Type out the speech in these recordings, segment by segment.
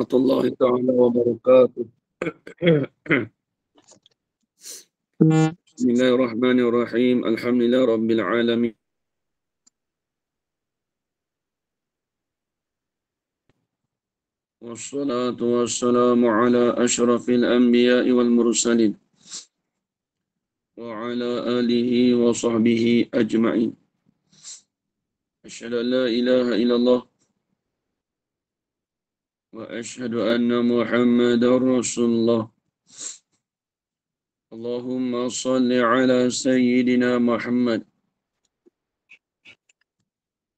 warahmatullahi taala wabarakatuh. Bismillahirrahmanirrahim. Alhamdulillah rabbil alamin. Wassalatu wassalamu ala asyrafil anbiya'i wal mursalin wa ala alihi wa sahbihi ajma'in. Asyhadu an la ilaha illallah wa asyhadu anna Muhammadar Rasulullah. Allahumma salli ala sayyidina Muhammad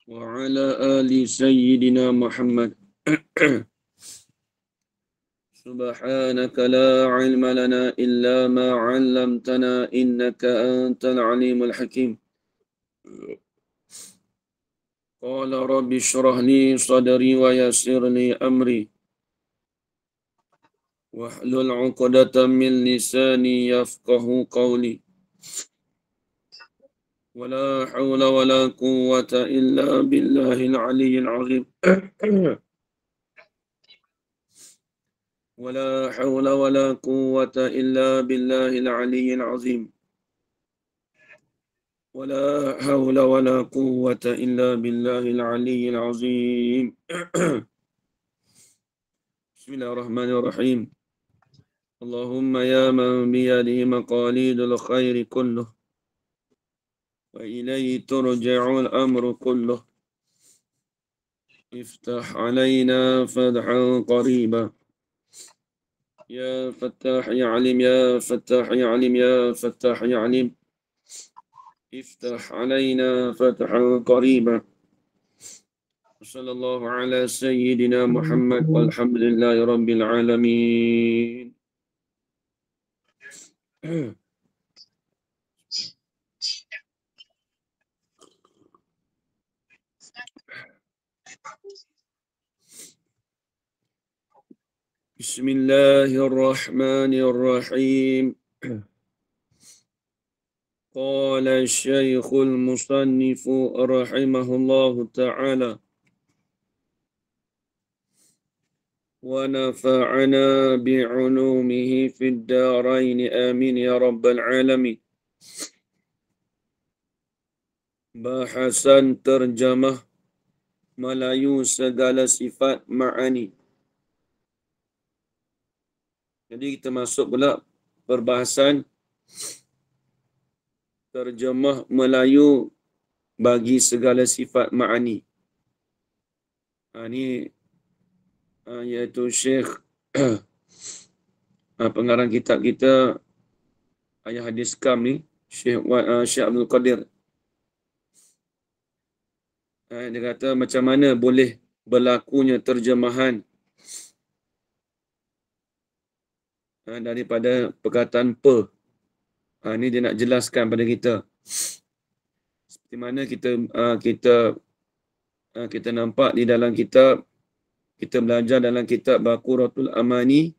wa ala ali sayyidina Muhammad. Subhanaka la ilma lana illa ma 'allamtana innaka antal alimul hakim. Qala rabbi shrah li sadri wa yassir li amri wahlul 'uqdatam min lisani yafqahu qawli. Wala hawla wala quwwata illa billahil aliyyil 'azim. ولا حول ولا قوة إلا بالله العلي العظيم. ولا حول ولا قوة إلا بالله العلي العظيم. بسم الله الرحمن الرحيم. اللهم يا من بيده مقاليد الخير كله وإليه ترجع الأمر كله افتح علينا فتحا قريبا يا فتاح يا عليم يا فتاح يا عليم يا فتاح يا عليم افتح علينا فتحا قريبا. صلى الله على سيدنا محمد والحمد لله رب العالمين. بسم الله الرحمن الرحيم. قال الشيخ المصنف رحمه الله تعالى ونفعنا بعلومه في الدارين آمين يا رب العالمين. Bahasan terjemah Melayu segala sifat ma'ani. Jadi kita masuk pula perbahasan terjemah Melayu bagi segala sifat ma'ani. Ini iaitu Syekh pengarang kitab kita Ayah Hadis Kam ni, Syekh Abdul Qadir. Dia kata macam mana boleh berlakunya terjemahan daripada perkataan per. Ini dia nak jelaskan pada kita. Seperti mana kita nampak di dalam kitab, kita belajar dalam kitab Baqaratul Amani,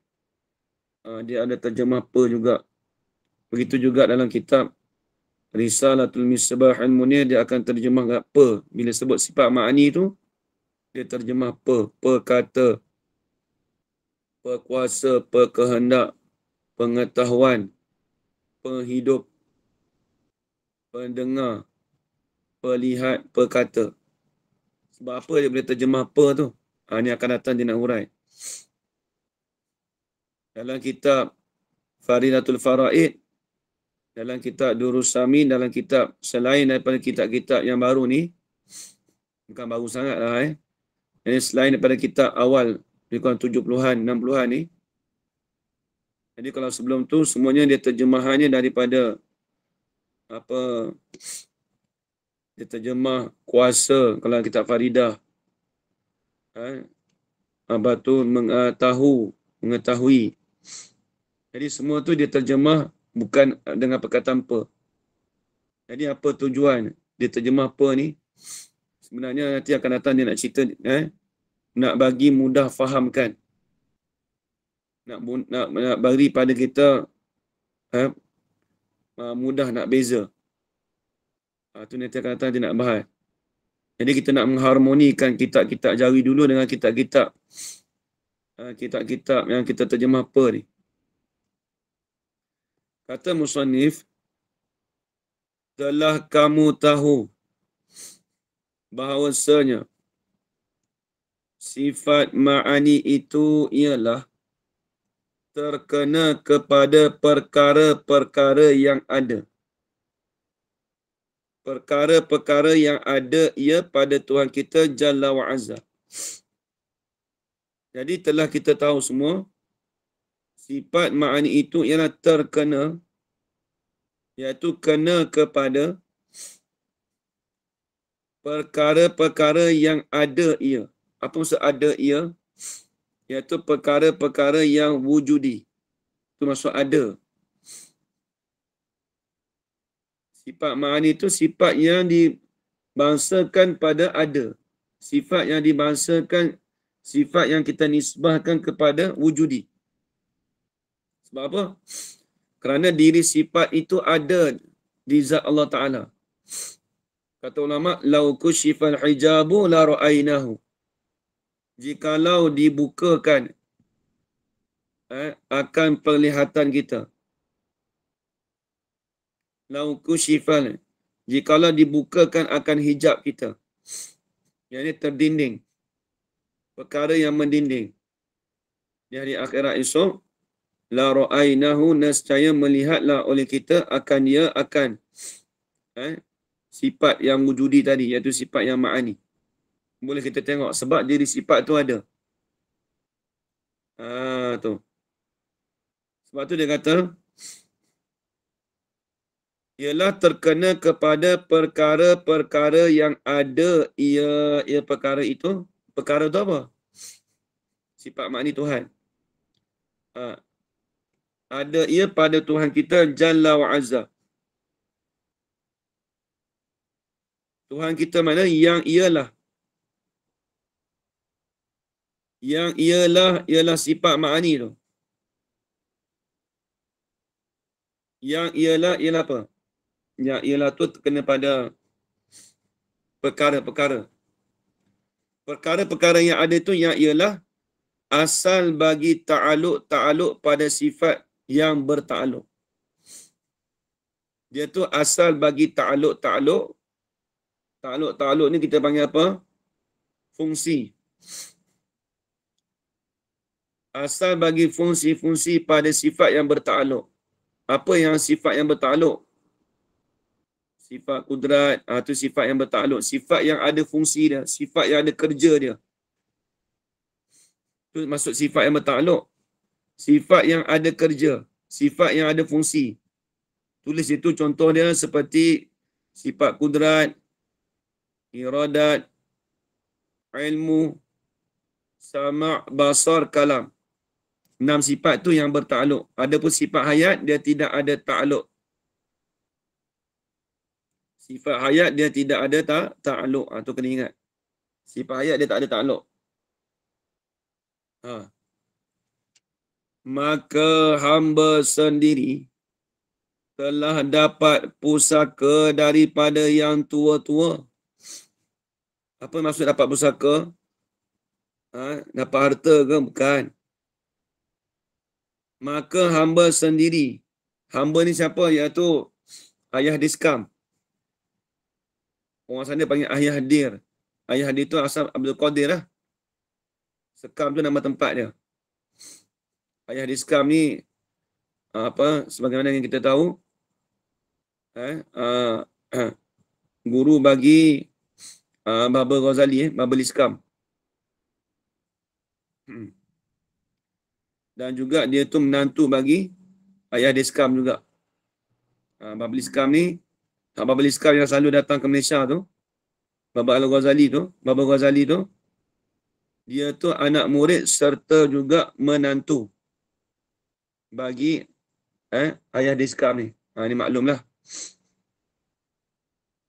dia ada terjemah per juga. Begitu juga dalam kitab Risalatul Misbah Al-Munir, dia akan terjemah per. Bila sebut sifat ma'ani tu, dia terjemah per. Perkata, perkuasa, perkehendak, pengetahuan, penghidup, pendengar, pelihat, perkata. Sebab apa dia boleh terjemah per tu? Ini akan datang dia nak hurai. Dalam kitab Faridatul Faraid, dalam kitab Durus Samin, dalam kitab selain daripada kitab-kitab yang baru ni, bukan baru sangat lah Ini selain daripada kitab awal, lebih kurang 70-an, 60-an ni. Jadi kalau sebelum tu, semuanya dia terjemahannya daripada dia terjemah kuasa, kalau kitab Faridah. Batu mengetahui. Jadi semua tu dia terjemah bukan dengan perkataan per. Jadi apa tujuan dia terjemah per ni? Sebenarnya nanti akan datang dia nak cerita, nak bagi mudah fahamkan. Nak bagi pada kita mudah nak beza. Tu nanti akan datang dia nak bahas. Jadi kita nak mengharmonikan kitab-kitab Jawi dulu dengan kitab-kitab kitab-kitab yang kita terjemah apa ni. Kata musannif, telah kamu tahu bahawasanya sifat ma'ani itu ialah terkena kepada perkara-perkara yang ada. Perkara-perkara yang ada ia pada Tuhan kita Jalla wa'azza. Jadi telah kita tahu semua, sifat ma'ani itu ialah terkena, iaitu kena kepada perkara-perkara yang ada ia. Apa maksud ada ia? Iaitu perkara-perkara yang wujudi. Itu maksud ada. Sifat ma'ani itu sifat yang dibangsakan pada ada. Sifat yang dibangsakan, sifat yang kita nisbahkan kepada wujudi. Sebab apa? Kerana diri sifat itu ada di zat Allah Ta'ala. Kata ulama, lau kushifal hijabu la ra'ainahu. Jikalau dibukakan akan penglihatan kita. Lau kushifal, jikalau dibukakan akan hijab kita. Yang ini terdinding. Perkara yang mendinding. Di hari akhirat esok, la ra'ainahu, nescaya melihatlah oleh kita akan dia akan sifat yang wujudi tadi, iaitu sifat yang ma'ani. Boleh kita tengok sebab diri sifat tu ada. Tu. Sebab tu dia kata ialah terkena kepada perkara-perkara yang ada ia perkara itu. Perkara tu apa? Sifat ma'ani Tuhan. Ada ia pada Tuhan kita Jalla wa'azza. Tuhan kita mana? Yang ialah. Yang ialah sifat ma'ani tu. Yang ialah apa? Yang ialah tu kena pada perkara-perkara. Perkara-perkara yang ada tu yang ialah asal bagi ta'aluk pada sifat yang berta'aluk. Dia tu asal bagi ta'aluk ni kita panggil apa? Fungsi. Asal bagi fungsi-fungsi pada sifat yang berta'aluk. Apa yang sifat yang berta'aluk? Sifat kudrat, itu sifat yang berta'aluk. Sifat yang ada fungsi dia, sifat yang ada kerja dia. Itu maksud sifat yang berta'aluk. Sifat yang ada kerja, sifat yang ada fungsi. Tulis itu contoh dia seperti sifat kudrat, iradat, ilmu, sama', basar, kalam. 6 sifat tu yang berta'aluk. Adapun sifat hayat, dia tidak ada ta'aluk. Sifat hayat, dia tidak ada ta'aluk. Tu kena ingat. Sifat hayat, dia tak ada ta'aluk. Maka hamba sendiri telah dapat pusaka daripada yang tua-tua. Apa maksud dapat pusaka? Dapat harta ke? Bukan. Maka hamba sendiri. Hamba ni siapa? Iaitu ayah diskam. Orang sana panggil ayah hadir. Ayah hadir tu asal Abdul Qadir lah. Sekam tu nama tempat dia. Ayah diskam ni sebagaimana yang kita tahu, guru bagi Baba Ghazali, Baba Iskam. Dan juga dia tu menantu bagi ayah diskam juga. Baba Iskam ni, Baba Iskam yang selalu datang ke Malaysia tu, Baba Al-Ghazali tu, Baba Ghazali tu, dia tu anak murid serta juga menantu bagi ayah diskam ni. Ni maklumlah.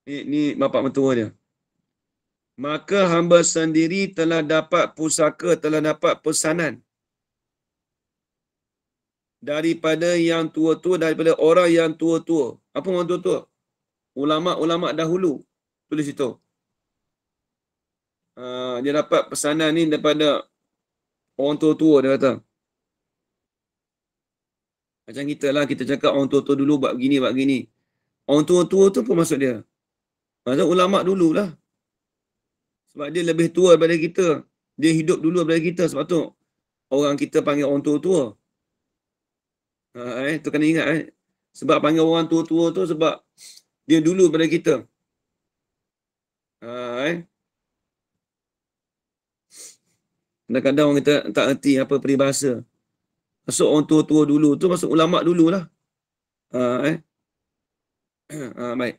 Ni bapa mentua dia. Maka hamba sendiri telah dapat pusaka, telah dapat pesanan daripada yang tua-tua, daripada orang yang tua-tua. Apa orang tua-tua? Ulama-ulama dahulu. Tulis itu. Dia dapat pesanan ni daripada Orang tua-tua dia kata. Macam kita lah, kita cakap orang tua-tua dulu buat begini. Orang tua-tua tu pun maksud dia. Maksud ulama' dululah. Sebab dia lebih tua daripada kita. Dia hidup dulu daripada kita. Sebab tu orang kita panggil orang tua-tua. Tu kena ingat. Sebab panggil orang tua-tua tu sebab dia dulu daripada kita. Kadang-kadang orang kita tak erti apa peribahasa. Maksud orang tua-tua dulu tu maksud ulama' dululah. Baik.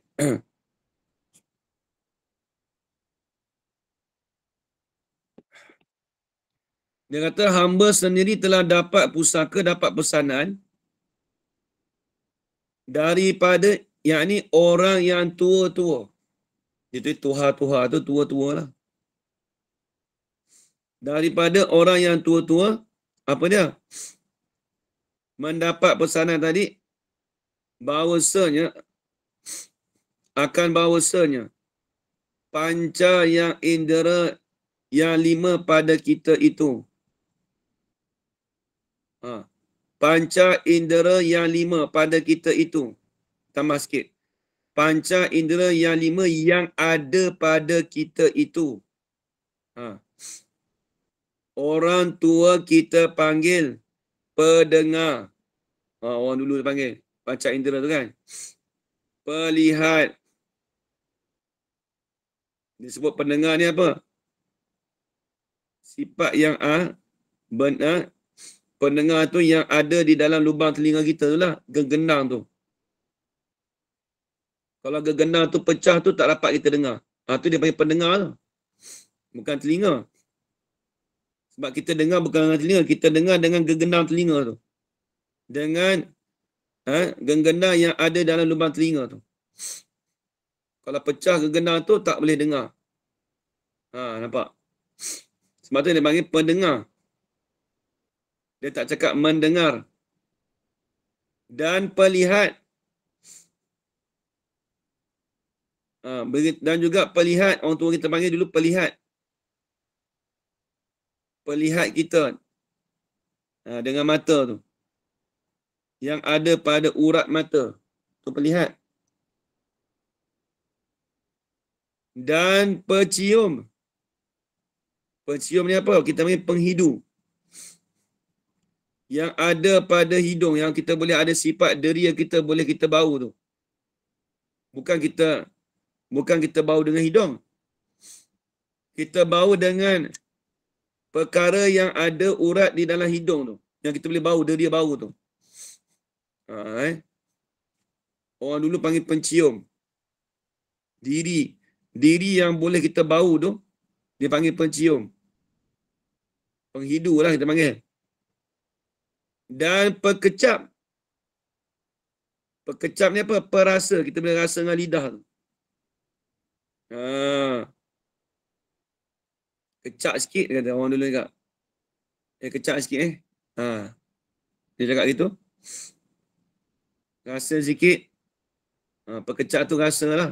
Dia kata hamba sendiri telah dapat pusaka, dapat pesanan daripada yakni orang yang tua-tua. Itu tuha-tuha tu tua-tua lah. Daripada orang yang tua-tua, apa dia? Mendapat pesanan tadi bahawasanya panca yang indera yang 5 pada kita itu. Panca indera yang 5 pada kita itu. Tambah sikit. Panca indera yang 5 yang ada pada kita itu. Orang tua kita panggil pendengar. Orang dulu panggil panca indera tu kan. Pelihat. Disebut pendengar ni apa? Sifat yang benar. Pendengar tu yang ada di dalam lubang telinga kita tu lah. Gegenang tu. Kalau gegenang tu pecah tu tak dapat kita dengar. Tu dia panggil pendengar tu. Bukan telinga. Sebab kita dengar bukan dengan telinga. Kita dengar dengan gegenang telinga tu. Dengan gegenang yang ada dalam lubang telinga tu. Kalau pecah gegenang tu tak boleh dengar. Nampak? Sebab tu dia panggil pendengar. Dia tak cakap mendengar. Dan pelihat. Dan juga pelihat. Orang tua kita panggil dulu pelihat. Pelihat kita. Dengan mata tu. Yang ada pada urat mata. Tu pelihat. Dan pecium. Pecium ni apa? Kita panggil penghidu. Yang ada pada hidung. Yang kita boleh ada sifat deria kita boleh kita bau tu. Bukan kita bau dengan hidung. Kita bau dengan perkara yang ada urat di dalam hidung tu. Yang kita boleh bau, deria bau tu. Orang dulu panggil pencium. Diri yang boleh kita bau tu, dia panggil pencium. Penghidu lah kita panggil. Dan pekecap. Pekecap ni apa? Perasa. Kita boleh rasa dengan lidah tu. Kecap sikit, kata orang dulu cakap. Kecap sikit Dia cakap gitu. Rasa sikit. Pekecap tu rasa lah.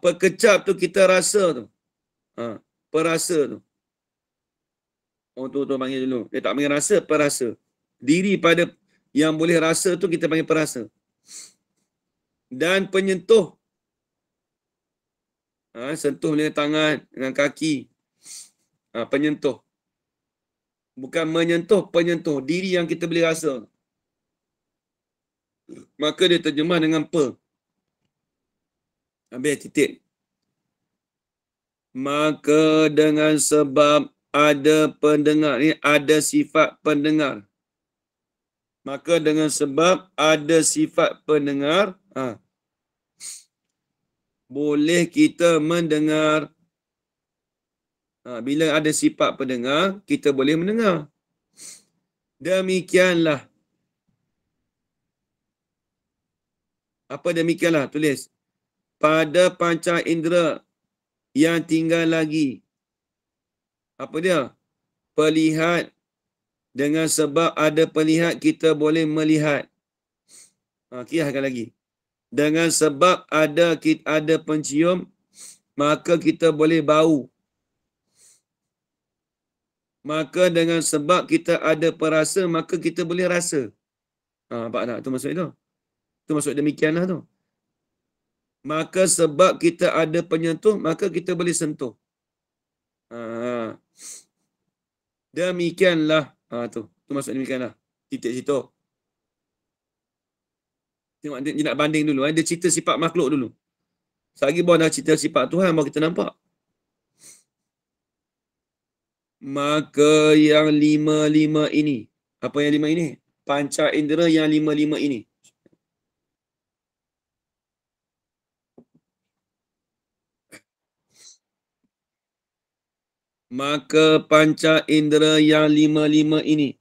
Pekecap tu kita rasa tu. Perasa tu. Orang tua panggil dulu. Dia tak panggil rasa, perasa. Diri pada yang boleh rasa tu kita panggil perasa. Dan penyentuh. Sentuh dengan tangan, dengan kaki. Penyentuh. Bukan menyentuh, penyentuh. Diri yang kita boleh rasa. Maka dia terjemah dengan pe. Habis titik. Maka dengan sebab ada pendengar. Ini ada sifat pendengar. Maka dengan sebab ada sifat pendengar. Boleh kita mendengar. Bila ada sifat pendengar, kita boleh mendengar. Demikianlah. Apa demikianlah? Tulis. Pada panca indera yang tinggal lagi. Apa dia? Pelihat. Dengan sebab ada pelihat, kita boleh melihat. Kiaskan lagi. Dengan sebab ada pencium, maka kita boleh bau. Maka dengan sebab kita ada perasa, maka kita boleh rasa. Nampak tak? Itu maksud itu. Itu maksud demikianlah tu. Maka sebab kita ada penyentuh, maka kita boleh sentuh. Ha. Demikianlah. Tu. Tu maksud demikianlah. Titik situ. Tengok dia nak banding dulu. Dia cerita sifat makhluk dulu. Selagi bawa dah cerita sifat Tuhan, baru kita nampak. Maka yang lima-lima ini. Apa yang lima ini? Panca indera yang lima-lima ini. Maka panca indera yang lima-lima ini.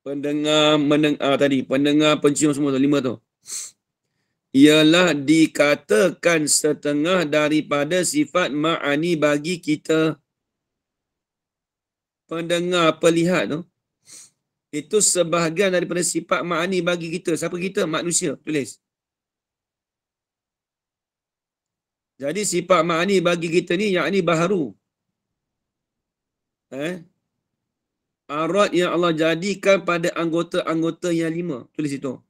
Pendengar, tadi. Pendengar, pencium semua tu. Lima tu. Ialah dikatakan setengah daripada sifat ma'ani bagi kita. Pendengar, pelihat tu. Itu sebahagian daripada sifat ma'ani bagi kita. Siapa kita? Manusia. Tulis. Jadi sifat ma'ani bagi kita ni, yakni baharu. Arat yang Allah jadikan pada anggota-anggota yang lima. Tulis itu.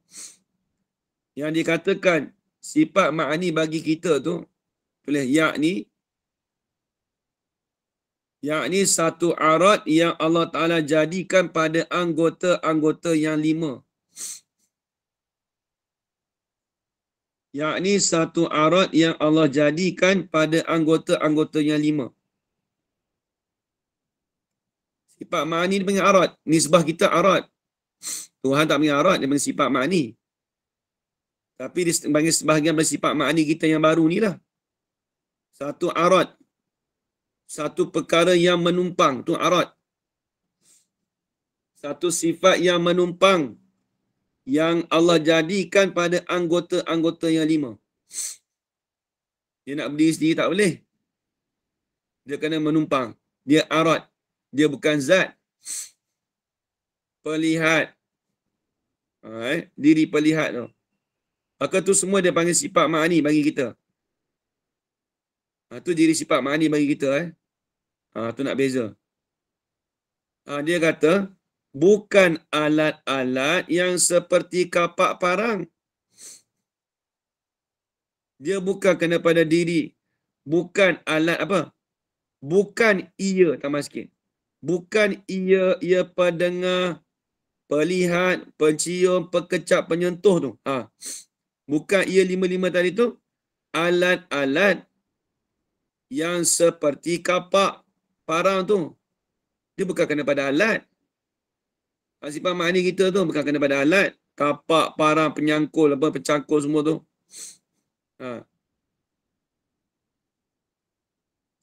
Yang dikatakan sifat ma'ani bagi kita tu, tulis yakni satu arat yang Allah Ta'ala jadikan pada anggota-anggota yang lima. Yakni satu arat yang Allah jadikan pada anggota-anggota yang lima. Sifat ma'ani dia panggil arat. Nisbah kita arat. Tuhan tak panggil arat, dia panggil sifat ma'ani. Tapi dia panggil sebahagian dari sifat ma'ani kita yang baru ni lah. Satu arat. Satu perkara yang menumpang. Tu arat. Satu sifat yang menumpang. Yang Allah jadikan pada anggota-anggota yang lima. Dia nak berdiri sendiri tak boleh. Dia kena menumpang. Dia arat. Dia bukan zat. Pelihat. Diri pelihat tu. Maka tu semua dia panggil sifat ma'ani bagi kita. Tu diri sifat ma'ani bagi kita. Tu nak beza. Dia kata, bukan alat-alat yang seperti kapak parang. Dia bukan kena pada diri. Bukan alat apa? Bukan ia, tambah sikit. Bukan ia pendengar, pelihat, pencium, pekecap, penyentuh tu. Bukan ia lima-lima tadi tu. Alat-alat yang seperti kapak parang tu. Dia bukan kena pada alat. Sifat ma'ani kita tu bukan kena pada alat. Kapak, parang, penyangkul, pencangkul semua tu.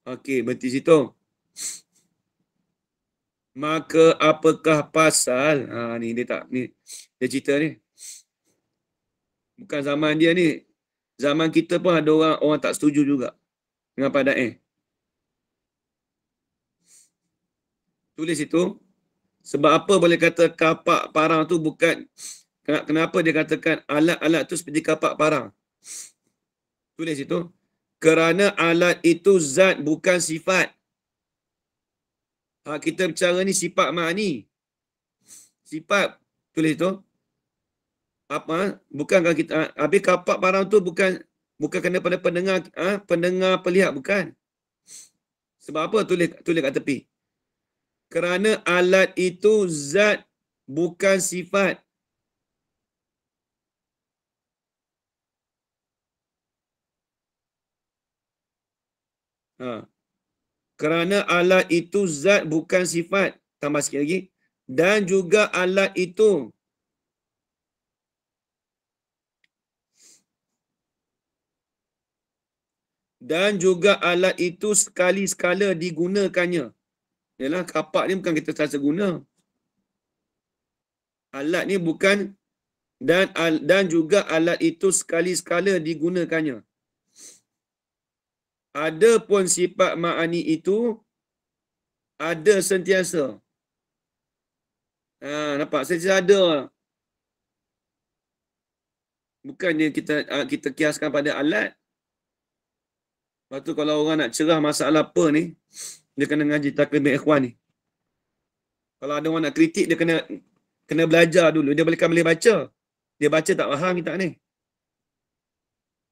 Okey, berhenti situ. Maka apakah pasal? Ni dia tak ni dia cerita ni. Bukan zaman dia ni. Zaman kita pun ada orang tak setuju juga dengan pada'in. Tulis itu. Sebab apa boleh kata kapak parang tu bukan, kenapa dia katakan alat-alat tu seperti kapak parang? Tulis itu. Kerana alat itu zat bukan sifat. Kita bicara ni sifat ma'ani. Sifat. Tulis itu. Apa? Bukankah kita, habis kapak parang tu bukan kena pada pendengar pelihat, bukan. Sebab apa tulis kat tepi? Kerana alat itu zat bukan sifat. Kerana alat itu zat bukan sifat. Tambah sikit lagi. Dan juga alat itu. Dan juga alat itu sekali-sekala digunakannya. Yalah, kapak ni bukan kita terasa guna. Alat ni bukan. Dan juga alat itu sekali-sekala digunakannya. Ada pun sifat ma'ani itu ada sentiasa. Nampak? Sentiasa ada. Bukannya kita kiaskan pada alat. Lepas tu kalau orang nak cerah masalah apa ni, dia kena ngaji taklim ikhwan ni. Kalau ada orang nak kritik, dia kena belajar dulu. Dia boleh baca. Dia baca tak faham kitab ni.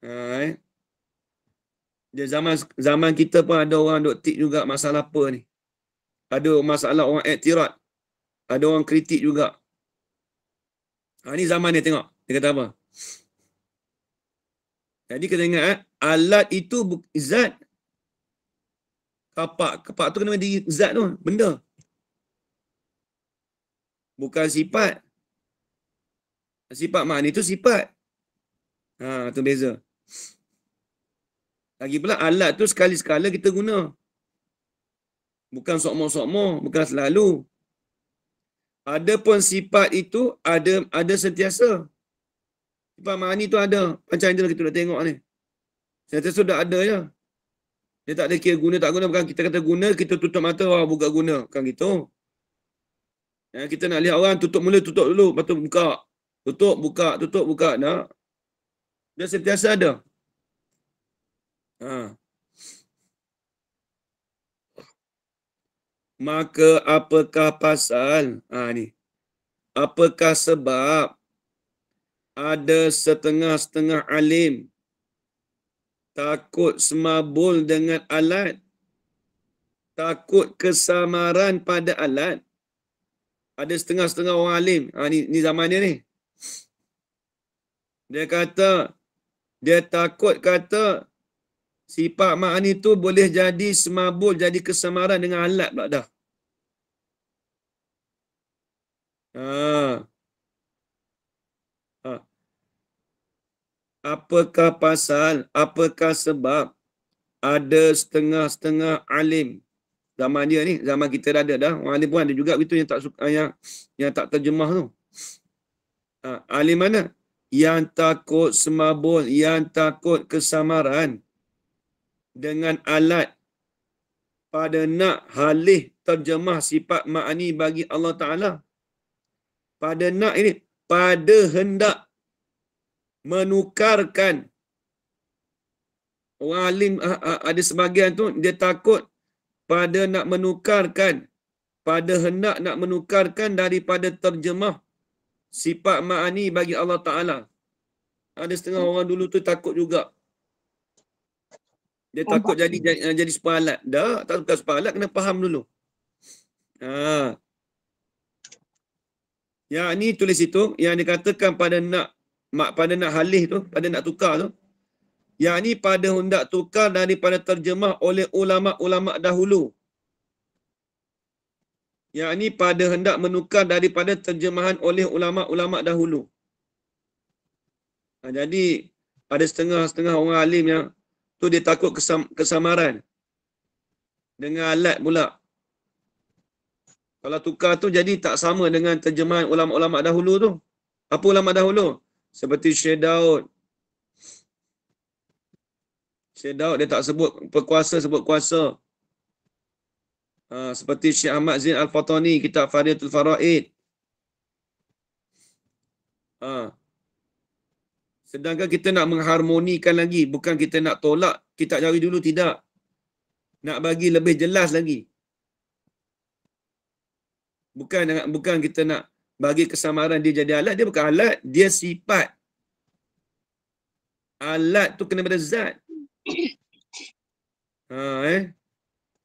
Ha, eh. Dia zaman kita pun ada orang duk tik juga masalah apa ni. Ada masalah orang iktirad. Ada orang kritik juga. Ha, ni zaman dia tengok. Dia kata apa? Jadi kita ingat, alat itu zat. Kapak tu kena di zat tu. Benda. Bukan sifat. Sifat makna itu sifat. Ha, tu beza. Lagi pula alat tu sekali-sekala kita guna. Bukan sokmo-sokmo, bukan selalu. Adapun sifat itu ada sentiasa. Sifat makna itu ada. Macam itulah kita nak tengok ni. Sentiasa sudah ada je. Dia tak ada kira guna tak guna. Bukan kita kata guna, kita tutup mata, bukan guna. Bukan gitu. Ya, kita nak lihat orang tutup mula, tutup dulu. Lepas tu buka. Tutup, buka. Nak. Dia sentiasa ada. Ha. Maka apakah pasal? Ha, ni. Apakah sebab ada setengah-setengah alim takut semabul dengan alat, takut kesamaran pada alat? Ada setengah-setengah orang alim. Ha, ni zaman dia ni. Dia kata, dia takut kata sifat makna itu boleh jadi semabul, jadi kesamaran dengan alat pula dah. Apakah pasal, apakah sebab ada setengah-setengah alim. Zaman dia ni, zaman kita dah ada dah. Orang alim pun ada juga itu yang tak suka, yang tak terjemah tu. Alim mana? Yang takut semabul, yang takut kesamaran dengan alat pada nak halih terjemah sifat ma'ani bagi Allah Ta'ala. Pada nak ini, pada hendak menukarkan. Orang alim ada sebahagian tu, dia takut pada nak menukarkan, pada hendak nak menukarkan daripada terjemah sifat ma'ani bagi Allah Ta'ala. Ada setengah orang dulu tu takut juga. Dia takut jadi sepahalat. Dah, tak suka sepahalat, kena faham dulu. Yang ni tulis itu, yang dikatakan pada nak halih tu, pada nak tukar tu. Yang ni pada hendak tukar daripada terjemah oleh ulama-ulama dahulu. Yang ni pada hendak menukar daripada terjemahan oleh ulama-ulama dahulu. Jadi, ada setengah-setengah orang alim yang tu dia takut kesamaran dengan alat pula. Kalau tukar tu jadi tak sama dengan terjemahan ulama-ulama dahulu tu. Apa ulama dahulu? Seperti Syekh Daud. Syekh Daud dia tak sebut berkuasa, sebut kuasa. Seperti Syekh Ahmad Zain Al-Fatani, kitab Faridatul Faraid. Sedangkan kita nak mengharmonikan lagi. Bukan kita nak tolak kitab jari dulu, tidak. Nak bagi lebih jelas lagi. Bukan kita nak bagi kesamaran dia jadi alat. Dia bukan alat, dia sifat. Alat tu kena pada zat.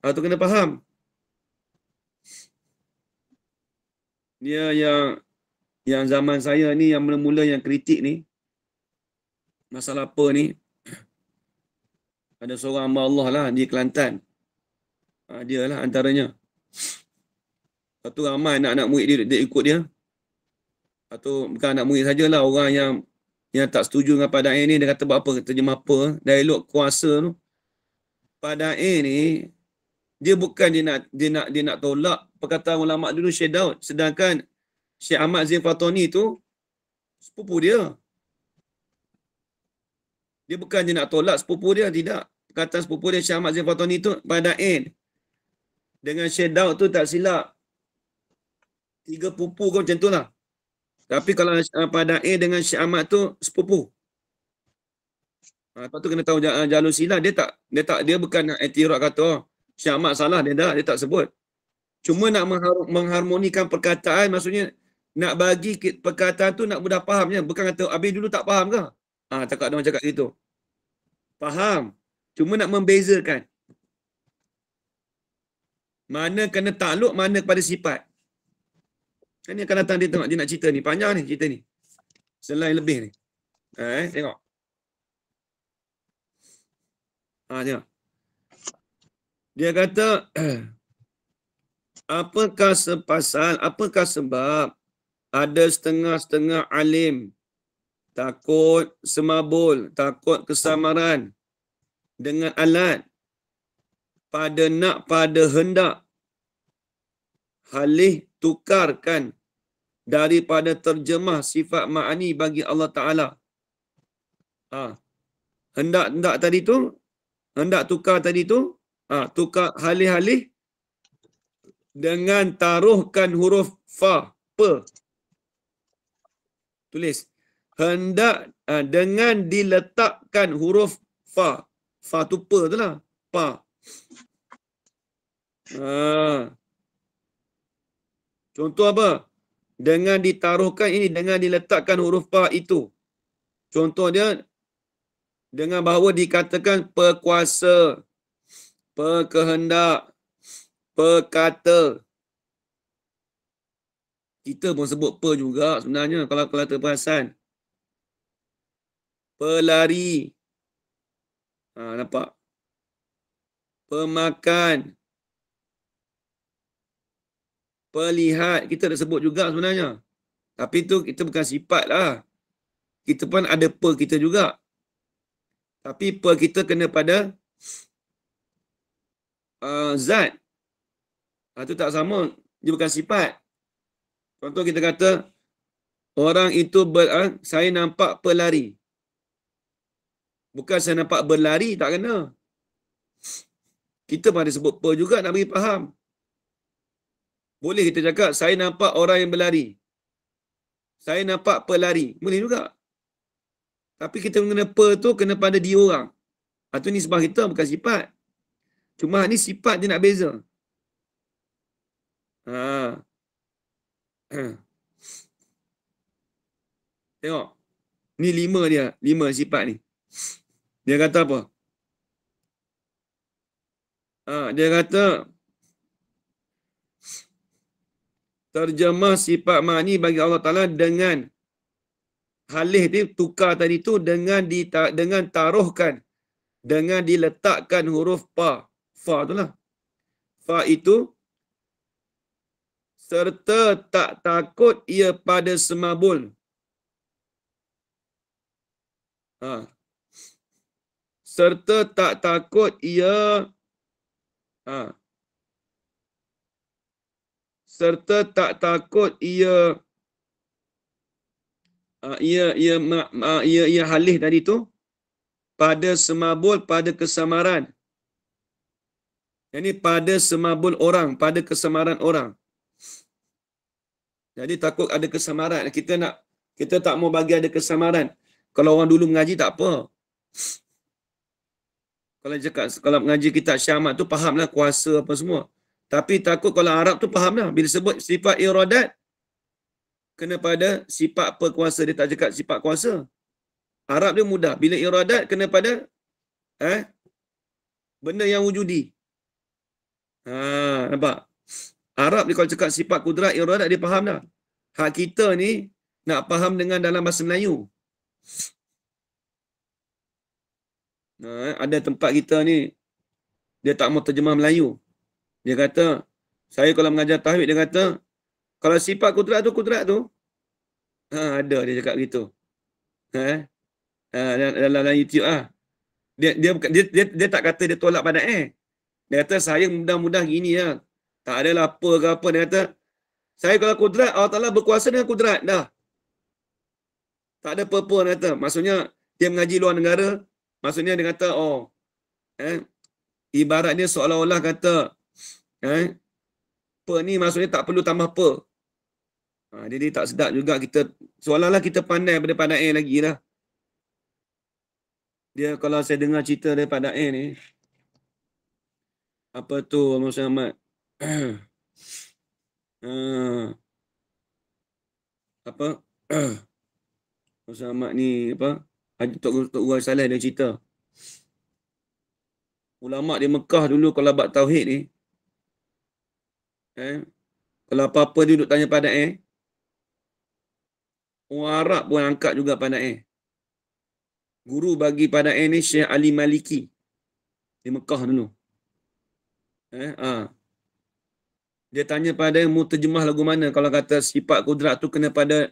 Tu kena faham. Dia yang zaman saya ni, yang mula-mula yang kritik ni, masalah apa ni, ada seorang hamba Allah lah di Kelantan. Dia lah antaranya. Lepas tu ramai anak-anak murid dia ikut dia. Lepas tu bukan anak murid sajalah, orang yang tak setuju dengan Padain ni, dia kata buat apa, terjemah apa, dialog kuasa tu. Padain ni, dia bukan dia nak tolak perkataan ulama dulu Syekh Daud. Sedangkan Syekh Ahmad Zain Fatani tu sepupu dia. Dia bukan dia nak tolak sepupu dia, tidak. Perkataan sepupu dia Syekh Ahmad Zain Fatani tu Padain dengan Syekh Daud tu tak silap. 3 pupu kau macam tu lah. Tapi kalau Padain dengan Syekh Ahmad tu sepupu. Lepas tu kena tahu jalur silah. Dia bukan nak etirak kata, oh, Syekh Ahmad salah. Dia tak sebut. Cuma nak mengharmonikan perkataan, maksudnya nak bagi perkataan tu nak mudah fahamnya. Bukan kata, habis dulu tak faham ke? Takut ada orang cakap gitu. Faham. Cuma nak membezakan. Mana kena takluk, mana kepada sifat. Ini akan datang dia tengok, dia nak cerita ni. Panjang ni cerita ni. Selain lebih ni. Tengok. Tengok. Dia kata, apakah sebab ada setengah-setengah alim takut semabul, takut kesamaran dengan alat pada hendak halih tukarkan daripada terjemah sifat ma'ani bagi Allah Ta'ala. Hendak tadi tu, hendak tukar tadi tu, tukar halih-halih dengan taruhkan huruf fa, pe. Tulis. Hendak dengan diletakkan huruf fa. Fa tu pe tu lah. Pa. Contoh apa? Dengan ditaruhkan ini, dengan diletakkan huruf pa itu. Contoh dia, dengan bahawa dikatakan pekuasa, pekehendak, pekata. Kita pun sebut pe juga sebenarnya kalau terperasan. Pelari. Nampak? Pemakan. Pelihat. Kita dah sebut juga sebenarnya. Tapi tu kita bukan sifat lah. Kita pun ada pe kita juga. Tapi pe kita kena pada zat. Itu tak sama. Dia bukan sifat. Contoh kita kata, orang itu saya nampak pelari. Bukan saya nampak berlari, tak kena. Kita pun ada sebut pe juga nak bagi faham. Boleh kita cakap, saya nampak orang yang berlari. Saya nampak pelari. Boleh juga. Tapi kita mengenai pe tu kena pada dia orang. Itu ni sebab kita bukan sifat. Cuma ni sifat dia nak beza. Tengok. Ni 5 dia. 5 sifat ni. Dia kata apa? Dia kata terjemah sifat ma'ni bagi Allah Ta'ala dengan halih dia tukar tadi tu dengan taruhkan, dengan diletakkan huruf pa. Fa tu lah. Fa itu serta tak takut ia pada semabul. Serta tak takut ia serta tak takut ia halih tadi tu pada semabul, pada kesamaran. Ini pada semabul orang, pada kesamaran orang. Jadi takut ada kesamaran. Kita tak mau bagi ada kesamaran. Kalau orang dulu mengaji tak apa. Kalau mengaji kitab Syekh Ahmad tu fahamlah kuasa apa semua. Tapi takut kalau Arab tu fahamlah. Bila sebut sifat iradat, kena pada sifat perkuasa. Dia tak cakap sifat kuasa. Arab dia mudah. Bila iradat, kena pada benda yang wujudi. Nampak? Arab dia kalau cakap sifat kudrat, iradat, dia faham dah. Hak kita ni nak faham dengan dalam bahasa Melayu. Ada tempat kita ni, dia tak mau terjemah Melayu. Dia kata, saya kalau mengajar tahwid, dia kata, kalau sifat kudrat tu, ada dia cakap gitu. Dalam YouTube Dia tak kata dia tolak pada Dia kata saya mudah-mudah gini lah. Tak ada apa ke apa. Dia kata saya kalau kudrat, Allah Ta'ala berkuasa dengan kudrat dah. Tak ada apa-apa dia kata. Maksudnya dia mengaji luar negara. Maksudnya dia kata ibaratnya seolah-olah kata apa ni maksudnya tak perlu tambah apa. Jadi tak sedap juga kita seolah-olah kita pandai pada pandai lagi lah. Dia kalau saya dengar cerita daripada ni, apa tu Muhammad? Apa? Muhammad ni apa? Haji Tok Guru Saleh dia cerita. Ulama di Mekah dulu kalau bab tauhid ni, kalau apa-apa dia duduk tanya pada orang Arab pun angkat juga pada Guru bagi pada ni Syekh Ali Maliki di Mekah dulu. Dia tanya pada mu terjemah lagu mana kalau kata sifat kudrat tu kena pada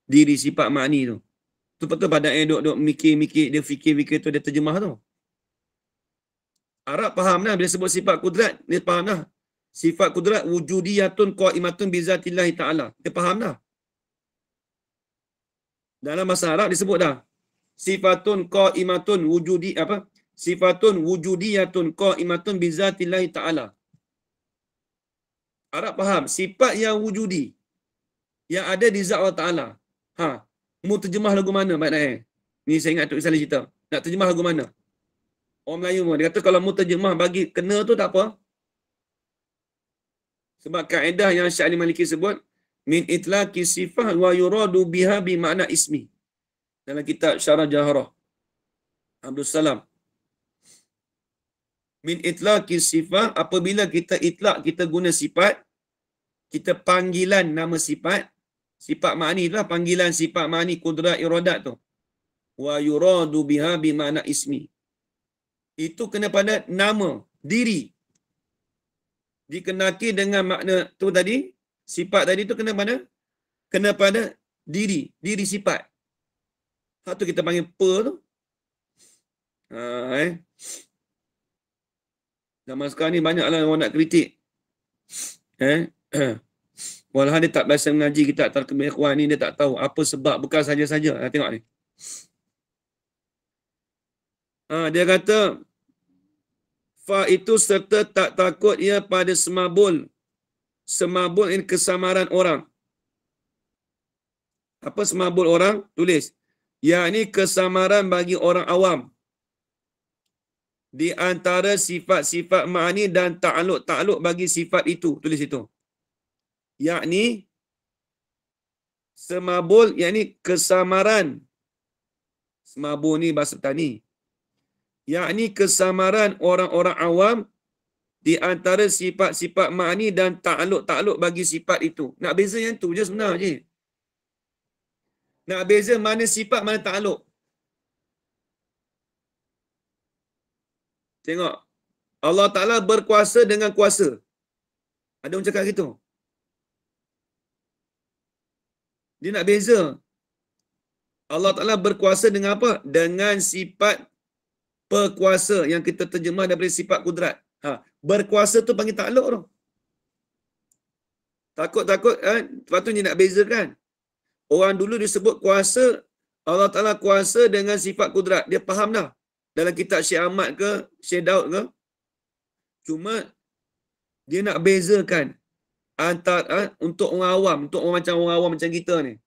diri sifat makni tu. Tu betul pada duk mikir-mikir, dia fikir-fikir tu dia terjemah tu. Arab faham dah bila sebut sifat kudrat, dia faham dah. Sifat kudrat wujudiyatun qaimatun bizatillahi ta'ala. Dia faham dah. Dalam bahasa Arab disebut dah. Sifatun qaimatun wujudi apa? Sifatun wujudiyatun qaimatun bizatillahi ta'ala. Arab faham sifat yang wujudi yang ada di zat Allah Ta'ala. Mu terjemah lagu mana maknanya? Ni saya ingat Tok Saleh cerita. Nak terjemah lagu mana? Orang Melayu pun. Dia kata kalau mu terjemah bagi kena tu tak apa. Sebab kaedah yang Syekh Ali Maliki sebut, min itlaqi sifah wa yuradu biha bi makna ismi. Dalam kitab Syarah Jaharah. Abdul Salam. Min itlaqi sifah, apabila kita itlaq, kita guna sifat, kita panggilan nama sifat, sifat makni itulah panggilan sifat makni kudrat iradat tu. Wa yuradu biha bi makna ismi. Itu kena pada nama, diri. Dikenaki dengan makna tu tadi, sifat tadi tu kena pada diri sifat. Hak tu kita panggil per tu. Zaman sekarang ni banyaklah orang nak kritik. Walaupun dia tak biasa mengaji kitab Tarkib Ikhwan ni, dia tak tahu apa sebab, bukan saja-saja. Tengok ni. Dia kata, fa itu serta tak takut ia pada semabul ini kesamaran orang. Apa semabul orang? Tulis. Yakni kesamaran bagi orang awam di antara sifat-sifat ma'ani dan ta'aluk bagi sifat itu. Tulis itu. Yakni semabul, yakni kesamaran. Semabul ni bahasa tani. Yakni kesamaran orang-orang awam di antara sifat-sifat ma'ani dan ta'aluk bagi sifat itu. Nak beza yang tu je sebenarnya. Nak beza mana sifat, mana ta'aluk. Tengok. Allah Ta'ala berkuasa dengan kuasa. Ada orang cakap gitu. Dia nak beza. Allah Ta'ala berkuasa dengan apa? Dengan sifat perkuasa yang kita terjemah daripada sifat kudrat. Berkuasa tu panggil ta'aluk tu. Takut-takut, patutnya nak bezakan. Orang dulu disebut kuasa, Allah Ta'ala kuasa dengan sifat kudrat. Dia faham dah. Dalam kitab Syekh Ahmad ke, Syekh Daud ke. Cuma, dia nak bezakan antara untuk orang awam, untuk orang awam macam kita ni.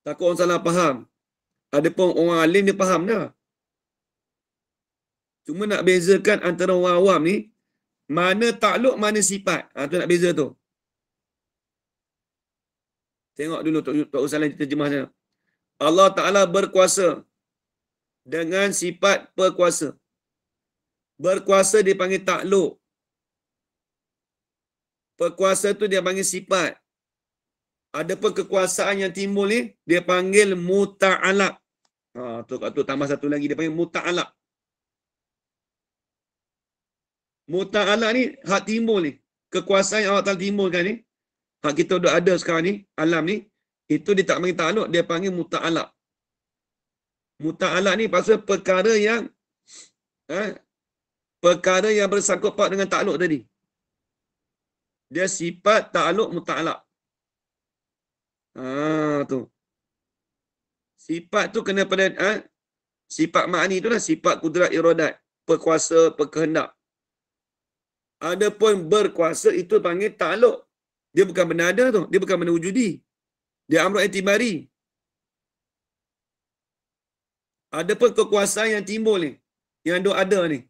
Takut orang salah faham. Adapun orang alim dia faham dah. Cuma nak bezakan antara orang awam ni, mana takluk, mana sifat. Tu nak beza tu. Tengok dulu Tok Salah terjemahnya. Allah Ta'ala berkuasa dengan sifat perkuasa. Berkuasa dia panggil takluk. Perkuasa tu dia panggil sifat. Adapun kekuasaan yang timbul ni, dia panggil muta'alaq. Tu tambah satu lagi, dia panggil muta'alaq. Muta'alaq ni hak timbul ni. Kekuasaan yang Allah Ta'ala timbulkan ni, hak kita dah ada sekarang ni, alam ni, itu dia tak panggil ta'aluk, dia panggil muta'alaq. Muta'alaq ni pasal perkara yang bersangkut paut dengan ta'aluk tadi. Dia sifat ta'aluk muta'alaq. Tu. Sifat tu kena pada sifat makni tu lah, sifat kudrat iradat, perkuasa, perkehendak. Adapun berkuasa itu panggil ta'aluk. Dia bukan benda ada tu, dia bukan benda wujudi. Dia amrul i'tibari. Ada pun kekuasaan yang timbul ni, yang duk ada ni.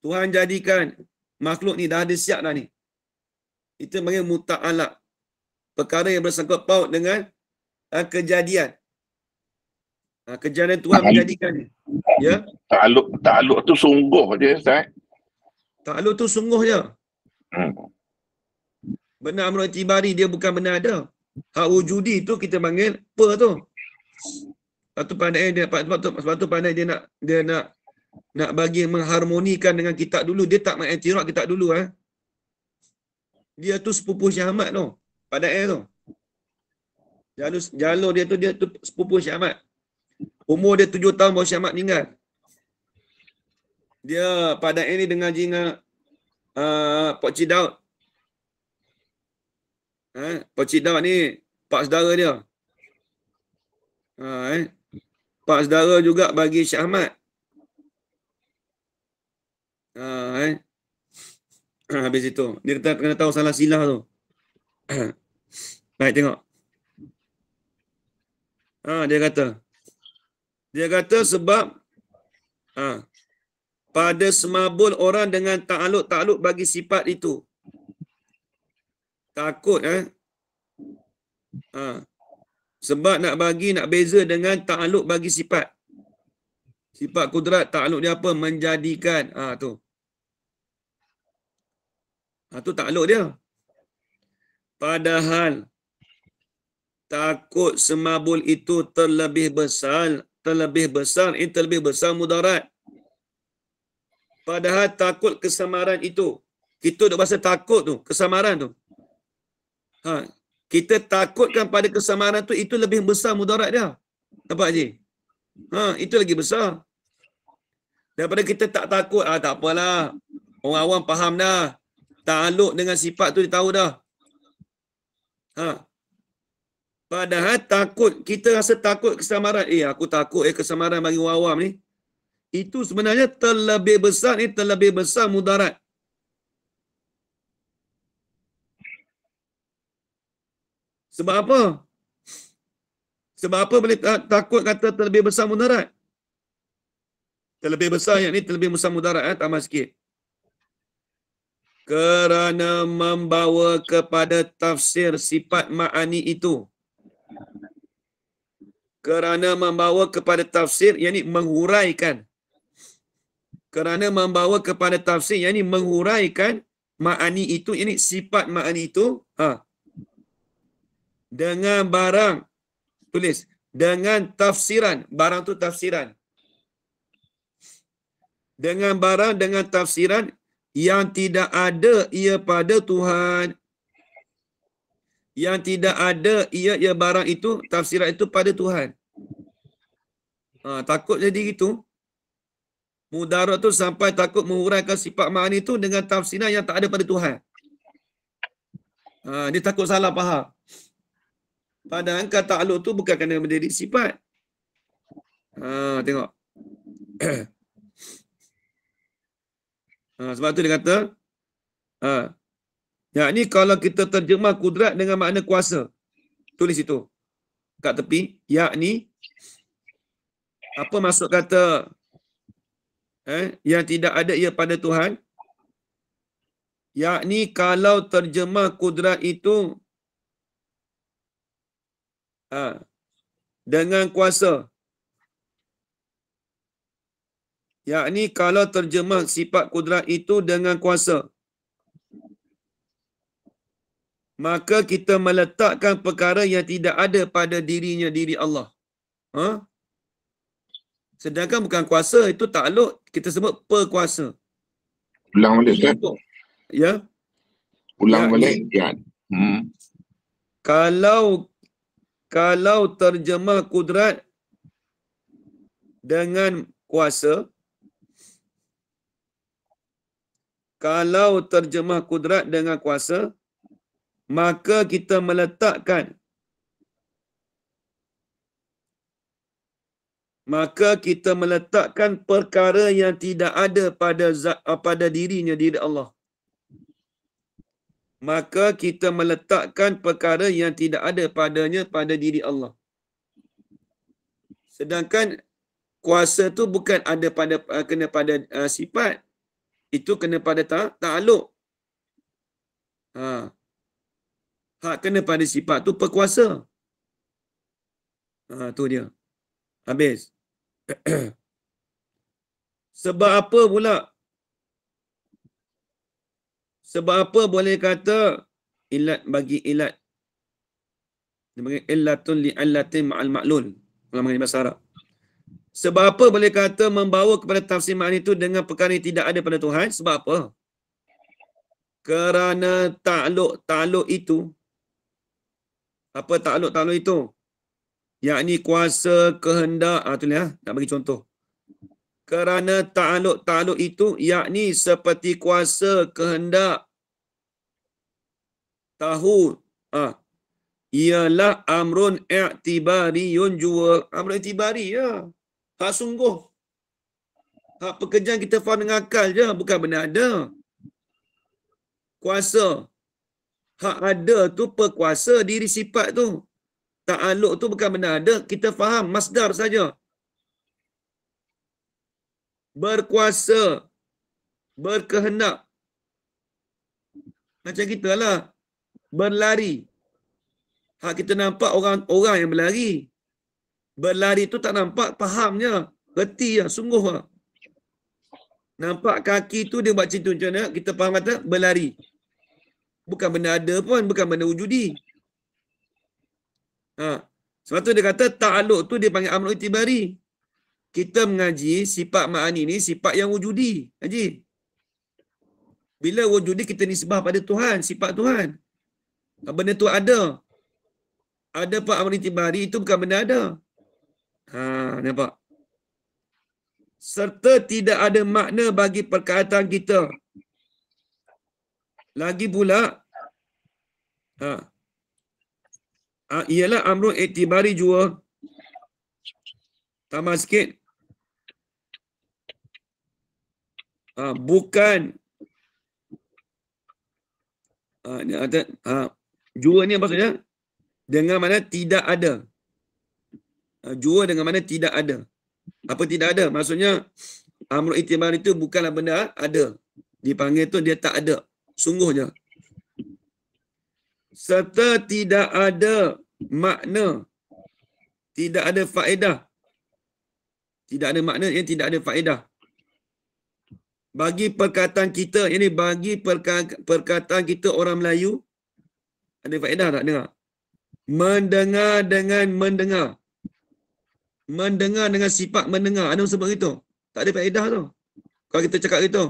Tuhan jadikan makhluk ni dah ada siap dah ni. Itu panggil muta'alaq. Perkara yang bersangkut paut dengan kejadian. Kejadian Tuhan menjadikan ni. Ya. Ta'aluk tu sungguh je, Ustaz. Ta'aluk tu sungguh je. Hmm. Benar amrul itibari dia bukan benar ada. Hak wujudi tu kita panggil apa tu? Sebab tu pandai dia nak bagi mengharmonikan dengan kitab dulu. Dia tak mengiktiraf kitab dulu Dia tu sepupu Syekh Ahmad tu. Pada tu. Jalur dia tu sepupu Syekh Ahmad. Umur dia 7 tahun baru Syekh Ahmad meninggal. Dia pada ni dengan jinga Pak Cik Daud. Pak Cik Daud ni pak saudara dia. Pak saudara juga bagi Syekh Ahmad. Habis itu. Dia kena tahu salah silah tu. Baik, tengok. Dia kata sebab pada semabul orang dengan ta'aluk bagi sifat itu. Takut sebab nak beza dengan ta'aluk bagi sifat. Sifat kudrat, ta'aluk dia apa? Menjadikan. Tu. Tu ta'aluk dia. Padahal takut semabul itu terlebih besar mudarat. Padahal takut kesamaran itu. Kita duk bahasa takut tu, kesamaran tu. Kita takutkan pada kesamaran tu, itu lebih besar mudarat dia. Nampak je? Itu lagi besar. Daripada kita tak takut, tak apalah. Orang awam faham dah. Ta'aluk dengan sifat tu dia tahu dah. Padahal takut, kita rasa takut kesamaran. Aku takut kesamaran bagi orang awam ni. Itu sebenarnya terlebih besar mudarat. Sebab apa? Sebab apa boleh takut kata terlebih besar mudarat? Terlebih besar yang ni terlebih besar mudarat. Tambah sikit. Kerana membawa kepada tafsir sifat ma'ani itu. Kerana membawa kepada tafsir, yang ni menghuraikan. Kerana membawa kepada tafsir, yang ni menghuraikan ma'ani itu, yang ni sifat ma'ani itu, dengan barang, tulis, dengan tafsiran, barang tu tafsiran. Dengan barang, dengan tafsiran, yang tidak ada ia pada Tuhan. Yang tidak ada ia barang itu, tafsiran itu pada Tuhan. Takut jadi gitu. Mudarat tu sampai takut menguraikan sifat ma'ani itu dengan tafsiran yang tak ada pada Tuhan. Dia takut salah faham. Padahal kata ta'aluk tu bukan kena menjadi sifat. Tengok. Sebab tu dia kata, yakni kalau kita terjemah kudrat dengan makna kuasa. Tulis itu. Kat tepi. Yakni, apa maksud kata yang tidak ada ia pada Tuhan? Yakni kalau terjemah kudrat itu dengan kuasa. Yakni kalau terjemah sifat kudrat itu dengan kuasa, maka kita meletakkan perkara yang tidak ada pada dirinya diri Allah. Sedangkan bukan kuasa, itu takluk, kita sebut perkuasa. Ulang balik, Ustaz. Ya. Ulang balik. Ya. Kalau terjemah kudrat dengan kuasa, kalau terjemah kudrat dengan kuasa, maka kita meletakkan perkara yang tidak ada pada dirinya diri Allah. Maka kita meletakkan perkara yang tidak ada padanya pada diri Allah. Sedangkan kuasa tu bukan ada pada kena pada sifat. Itu kena pada ta'aluk. Hak kena pada sifat tu perkuasa. Tu dia. Habis. Sebab apa pula? Sebab apa boleh kata ilat bagi ilat? Dia panggil illatun li'allatin ma'al ma'lul. Dalam bahasa Arab. Sebab apa boleh kata membawa kepada tafsir makna itu dengan perkara yang tidak ada pada Tuhan? Sebab apa? Kerana ta'aluk itu. Apa ta'aluk itu? Yakni kuasa, kehendak. Tu ni nak bagi contoh. Kerana ta'aluk itu yakni seperti kuasa, kehendak, tahu. Ialah amrun i'tibariyun jua. Amrun i'tibari ya. Hak sungguh. Hak pekerjaan kita faham dengan akal je. Bukan benda ada. Kuasa. Hak ada tu perkuasa diri sifat tu. Ta'aluk tu bukan benda ada. Kita faham masdar saja. Berkuasa. Berkehendak. Macam kita lah. Berlari. Hak kita nampak orang yang berlari. Berlari tu tak nampak, fahamnya. Reti lah, sungguh lah. Nampak kaki tu dia buat macam tu. Macam mana? Kita faham kata berlari. Bukan benda ada pun, bukan benda wujudi. Sebab tu dia kata ta'aluk tu dia panggil amrul itibari. Kita mengaji sifat ma'ani ni sifat yang wujudi. Haji. Bila wujudi kita nisbah pada Tuhan, sifat Tuhan. Benda tu ada. Ada pak amrul itibari itu bukan benda ada. Nampak? Serta tidak ada makna bagi perkataan kita. Lagi pula, ialah amrul itibari jua. Tambah sikit. Bukan. Jua ni maksudnya dengan mana tidak ada. Jua dengan mana tidak ada. Apa tidak ada? Maksudnya amrul itibar itu bukanlah benda ada. Dipanggil tu dia tak ada. Sungguhnya. Serta tidak ada makna. Tidak ada faedah. Tidak ada makna yang tidak ada faedah. Bagi perkataan kita, ini bagi perkataan kita orang Melayu, ada faedah tak dengar? Mendengar dengan mendengar. Mendengar dengan sifat mendengar. Ada sebab itu? Tak ada faedah tu. Kalau kita cakap gitu.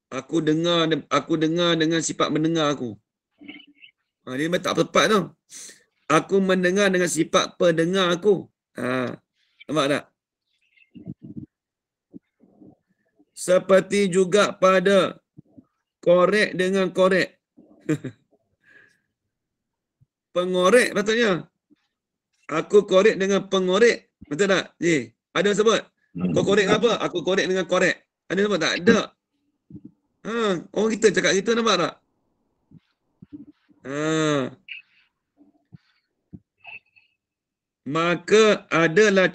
Aku dengar dengan sifat mendengar aku. Dia tak tepat tu. Aku mendengar dengan sifat pendengar aku. Nampak tak? Seperti juga pada korek dengan korek. Pengorek patutnya. Aku korek dengan pengorek. Betul tak? Ada sebut? Kau korek apa? Aku korek dengan korek. Ada sebut tak? Ada. Orang kita cakap gitu, nampak tak? Maka adalah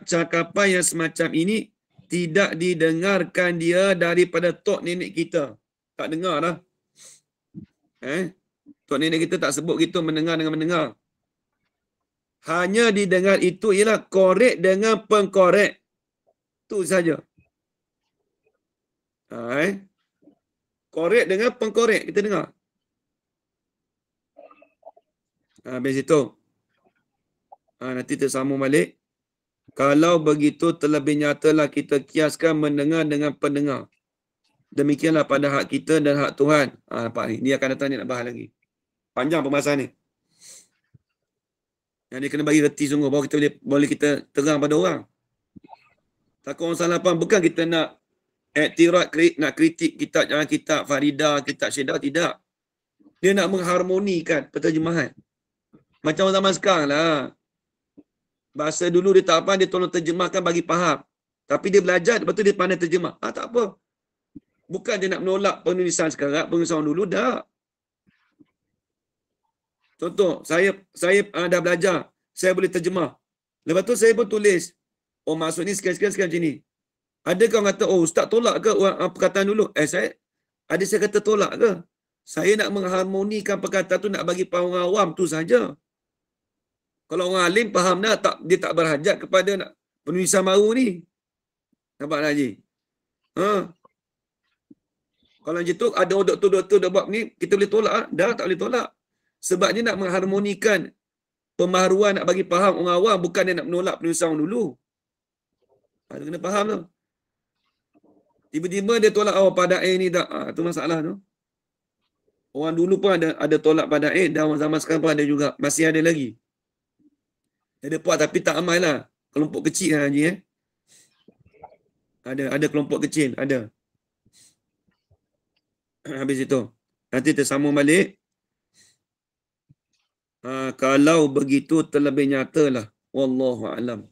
cakapan yang semacam ini tidak didengarkan dia daripada tok nenek kita. Tak dengar dah. Tok nenek kita tak sebut gitu mendengar dengan mendengar. Hanya didengar itu ialah korek dengan pengkorek. Itu saja. Korek dengan pengkorek kita dengar. Habis itu. Nanti tersambung balik. Kalau begitu terlebih nyatalah kita kiaskan mendengar dengan pendengar. Demikianlah pada hak kita dan hak Tuhan. Nampak ni. Dia akan datang, dia nak bahas lagi. Panjang pembahasan ni. Yang dia kena bagi reti sungguh bahawa kita boleh kita terang pada orang. Takut orang salah faham. Bukan kita nak iktirat, nak kritik kitab Faridah, kitab Syedah. Tidak. Dia nak mengharmonikan penterjemahan. Macam orang zaman sekarang lah. Bahasa dulu dia tak faham, dia tolong terjemahkan bagi faham. Tapi dia belajar, lepas tu dia pandai terjemah. Tak apa. Bukan dia nak menolak penulisan sekarang, penulisan dulu, tak. Contoh, saya dah belajar. Saya boleh terjemah. Lepas tu saya pun tulis, oh maksud ni sekian macam ni. Adakah orang kata, oh ustaz tolak ke perkataan dulu? Saya kata tolak ke? Saya nak mengharmonikan perkataan tu, nak bagi faham orang awam tu saja. Kalau orang alim faham dah, dia tak berhajat kepada penulisan baru ni. Nampak tak Haji? Kalau macam tu, ada doktor dah buat ni, kita boleh tolak? Dah, tak boleh tolak. Sebab dia nak mengharmonikan pembaharuan, nak bagi faham orang awam, bukan dia nak menolak penulisan orang dulu. Dia kena faham tu. Tiba-tiba dia tolak, pada air ni tak. Tu masalah tu. Orang dulu pun ada tolak pada air, dan orang zaman sekarang pun ada juga. Masih ada lagi. Ada puak tapi tak amal lah. Kelompok kecil lah Haji. Ada kelompok kecil, ada. Habis itu. Nanti tersambung balik. Kalau begitu terlebih nyata lah. Wallahu a'lam.